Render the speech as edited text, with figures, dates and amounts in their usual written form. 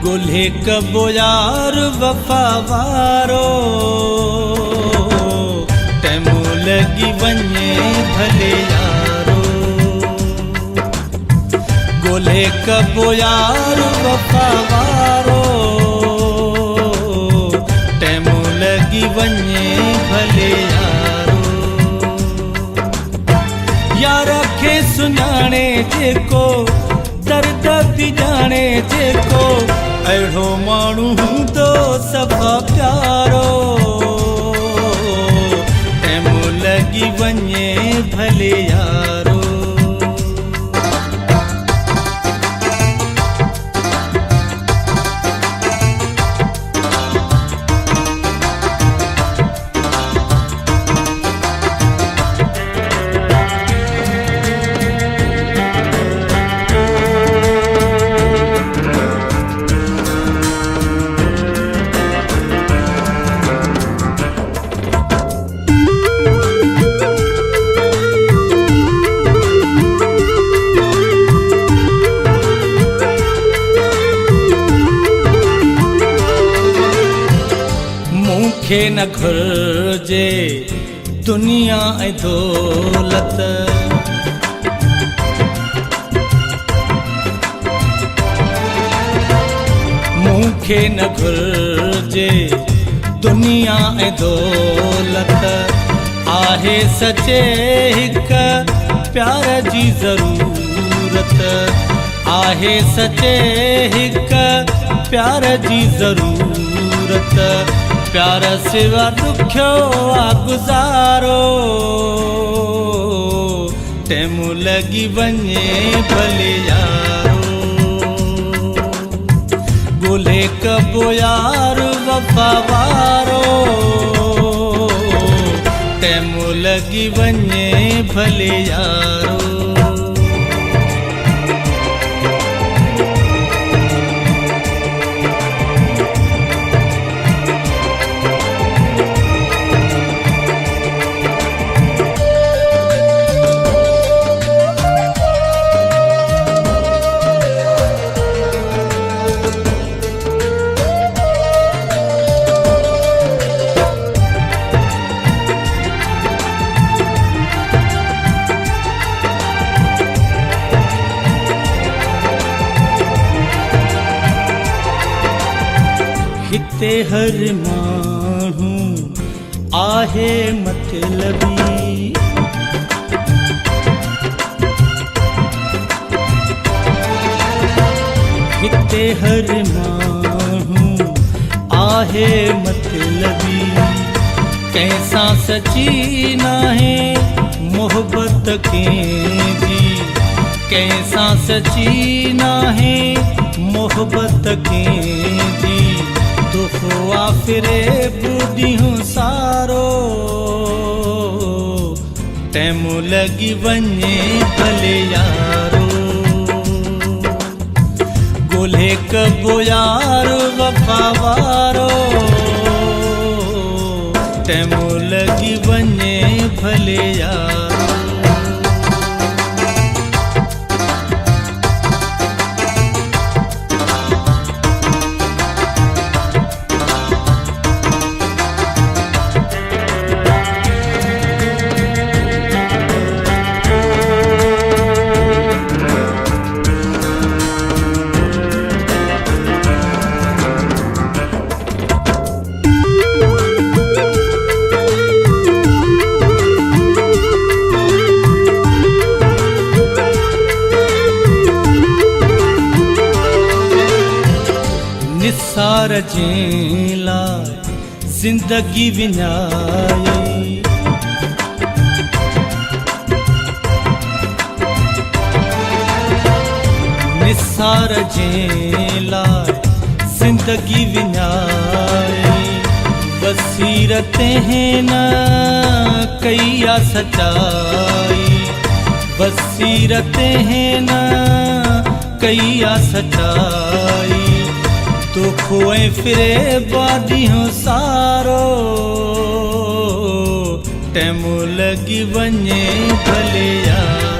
गोल्हे कबो यार वफावारो तैमू लगी वञे भले यारो। गोल्हे कबो यार वफावारो तैमू लगी वञे भले यारो। यार खे सुञाणे जेको दर्द थी जाने जेको अहिड़ो माण्हू हूंदो सफ़ा प्यारो। तैमू लगी वञे भले यारो। मूंखे न घुर्जे दुनिया ऐं दौलत, मूंखे न घुर्जे दुनिया ऐं दौलत। आहे सचे हिक प्यार जी ज़रूरत, आहे सचे हिक प्यार जी ज़रूरत। प्यार सिवा दुख्यो आ गुज़ारो तैमू लगी वञे भले यारो। गोल्हे कबो यार वफावारो तैमू लगी वञे भले यारो। हिते हर माण्हू आहे मतलबी, हिते हर माण्हू आहे मतलबी। कंहिंसां सची नाहे मोहबत कंहिंजी, कंहिंसां सची नाहे मोहबत कंहिंजी। दुखवा फिरे ॿुधियूं सारो तैमू लगी वञे भले यारो। गोल्हे कबो यार वफावारो तैमू लगी वञे भले यारो। निसार जेला जिंदगी विञाई निसार जेला जिंदगी विञाई बसीरतें हैं न कैया सच्चाई बसीरतें हैं न कैया सच्चाई तो खोए फिरे बादी हो सारो टैमु लगी वञे भले यार